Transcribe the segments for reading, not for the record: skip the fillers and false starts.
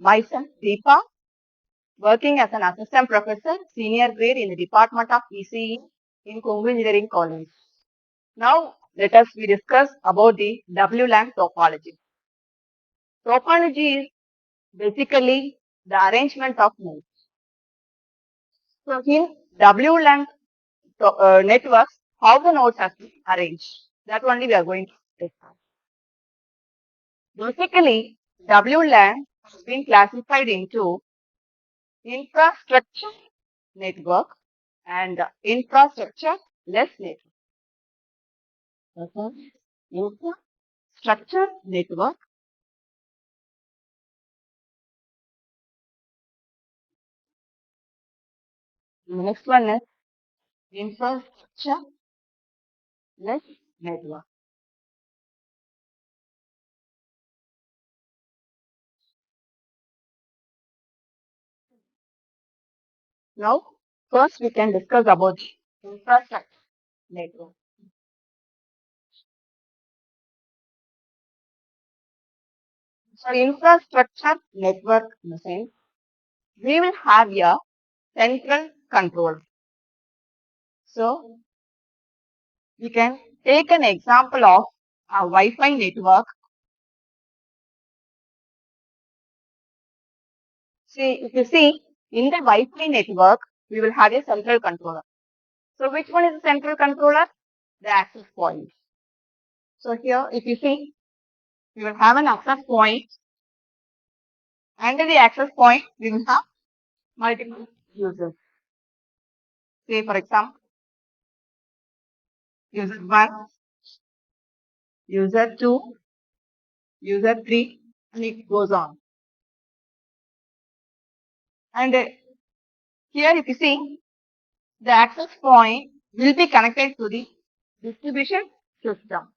Myself, Deepa, working as an assistant professor, senior grade in the Department of ECE in Kongu Engineering College. Now, let us discuss about the Wlan topology. Topology is basically the arrangement of nodes. So, in Wlan networks, how the nodes have been arranged. That only we are going to discuss. Basically, WLAN has been classified into infrastructure network and infrastructure-less network. Infrastructure network. The next one is infrastructure-less network. Now, first we can discuss about the infrastructure network. So, infrastructure network in the sense, we will have a central control. So, we can take an example of a Wi-Fi network. See, if you see in the Wi-Fi network, we will have a central controller. So, which one is the central controller? The access point. So, here, if you see, we will have an access point. Under the access point, we will have multiple users. Say, for example, user 1, user 2, user 3, and it goes on. And here, if you see, the access point will be connected to the distribution system.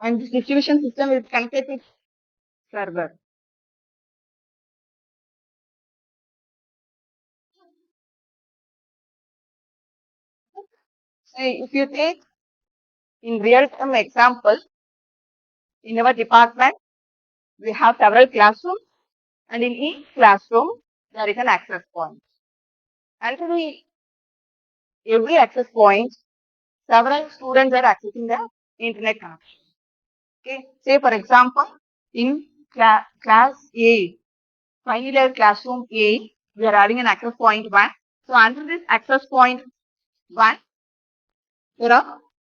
And this distribution system is connected with server. So if you take in real-time example, in our department, we have several classrooms, and in each classroom, there is an access point. And to every access point, several students are accessing the internet connection. Okay, say for example, in class A, final year classroom A, we are having an access point 1. So under this access point 1, there are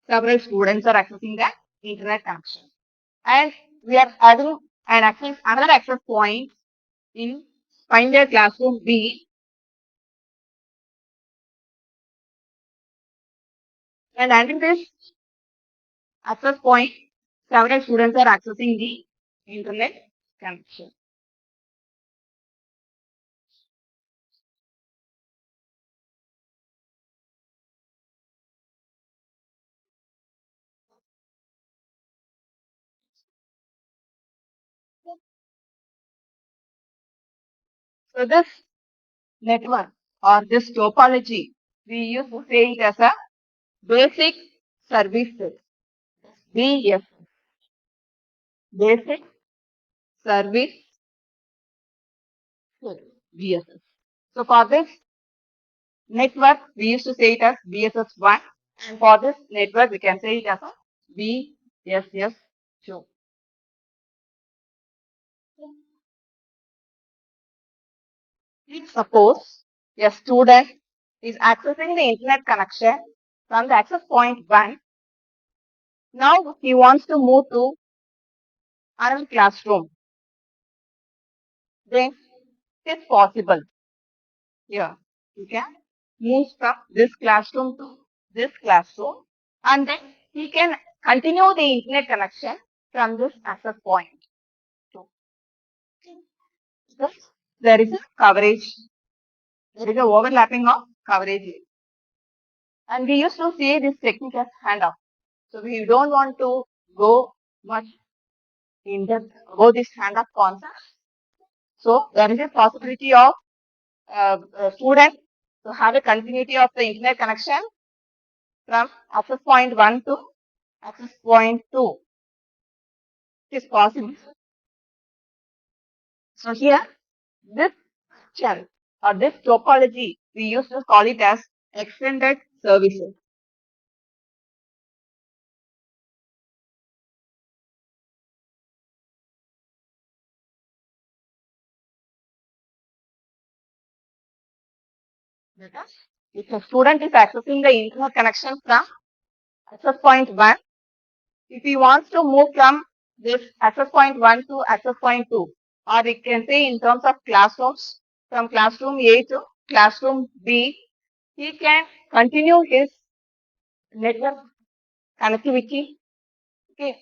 several students are accessing the internet connection. And we are having another access point in final year classroom B. And under this access point, several students are accessing the internet connection. So this network or this topology, we used to say it as a basic service set. BS, basic service set, BSS. So for this network, we used to say it as BSS1, and for this network, we can say it as a BSS2. Suppose a student is accessing the internet connection from the access point 1. Now he wants to move to another classroom. Then it is possible. Here, you can move from this classroom to this classroom, and then he can continue the internet connection from this access point. Thus, there is a coverage. There is an overlapping of coverage. And we used to see this technique as handoff. So we don't want to go much in depth about this handoff concept. So there is a possibility of a student to have a continuity of the internet connection from access point 1 to access point 2. It is possible. So here, this channel or this topology, we used to call it as extended services. Because if a student is accessing the internet connection from access point 1, if he wants to move from this access point 1 to access point 2, or we can say in terms of classrooms, from classroom A to classroom B, he can continue his network connectivity. Okay.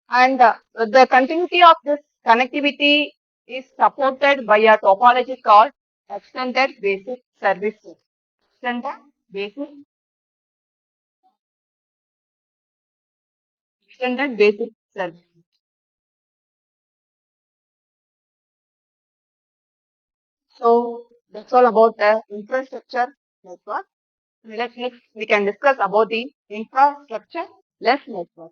And the continuity of this connectivity is supported by a topology called extended basic services. Extended basic, extended basic services. So that's all about the infrastructure network. Next we can discuss about the infrastructure less network.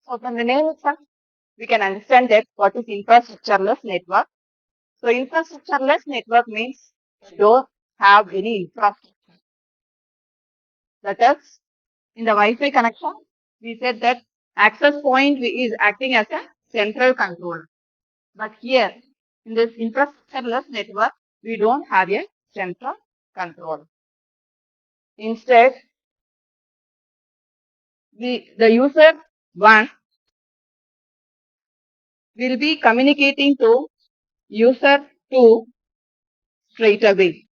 So from the name itself, we can understand that what is infrastructureless network. So infrastructureless network means you don't have any infrastructure. That is, in the Wi-Fi connection, we said that access point is acting as a central control. But here, in this infrastructureless network, we don't have a central control. Instead, the user one will be communicating to user 2 straight away.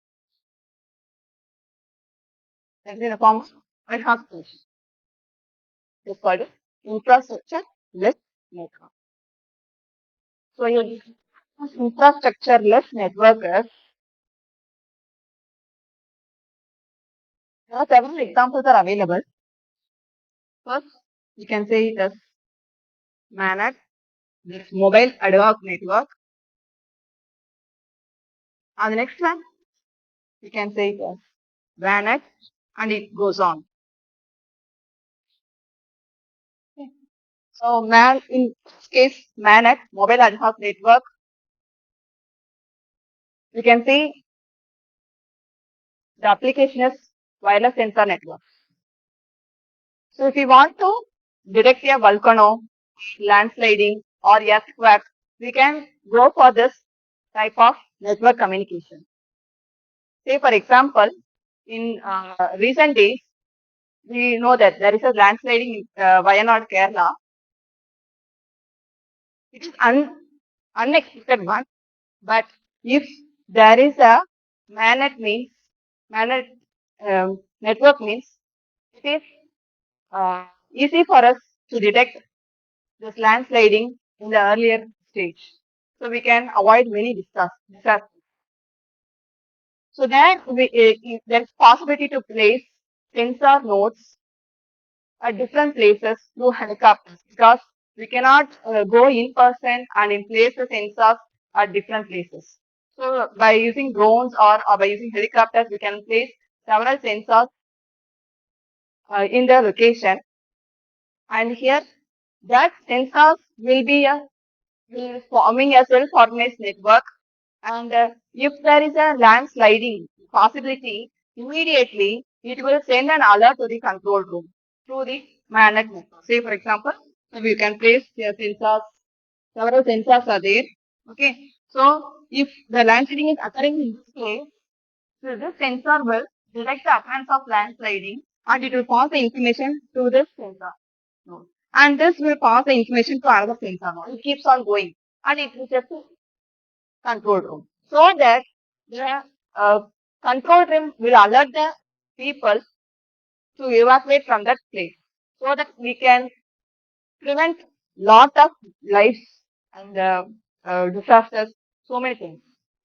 That is in the form of ad hoc session. It's called infrastructure-less network. So your infrastructure-less network is, there are several examples are available. First, you can say it as MANET, this mobile ad hoc network. On the next one, you can say it as WANET, and it goes on. Okay. So in this case, MANET, mobile ad hoc network, you can see the application is wireless sensor network. So if you want to detect a volcano, landsliding, or earthquake, we can go for this type of network communication. Say for example, in recent days, we know that there is a landsliding in Wayanad, Kerala. It is unexpected one, but if there is a MANET means MANET network means it is easy for us to detect this landsliding in the earlier stage. So we can avoid many disasters. So there is possibility to place sensor nodes at different places through helicopters because we cannot go in person and in place the sensors at different places. So by using drones or by using helicopters, we can place several sensors in the location, and here that sensors will be forming a self-organized network, and if there is a landsliding possibility, immediately it will send an alert to the control room through the MANET network. Say for example, so we can place the sensors, several sensors are there. Okay, so if the landsliding is occurring in this place, so this sensor will detect the occurrence of landsliding and it will pass the information to this sensor node. And this will pass the information to another sensor node. It keeps on going and it reaches the control room. So that the control room will alert the people to evacuate from that place so that we can prevent lot of lives and disasters so many things.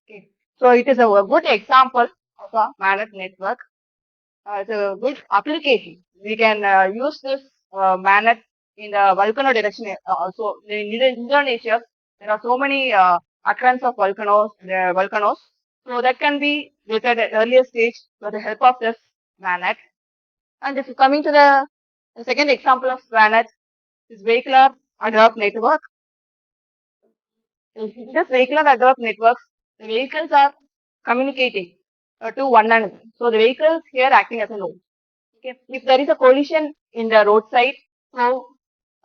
Okay. So it is a good example of a managed network. It's a good application. We can use this managed in the volcano direction also. In Indonesia, there are so many occurrence of volcanoes. So that can be looked at an earlier stage with the help of this managed. And if coming to the second example of managed is vehicular ad-hoc network. In this vehicular ad-hoc networks, the vehicles are communicating to one another. So the vehicles here acting as a node. Okay. If there is a collision in the roadside, so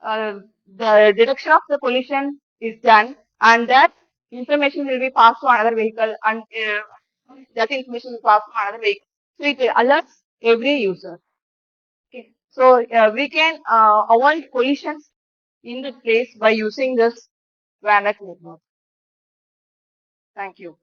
the detection of the collision is done, and that information will be passed to another vehicle, and that information will pass to another vehicle. So it alerts every user. Okay. So we can avoid collisions in the place by using this VANET network. Thank you.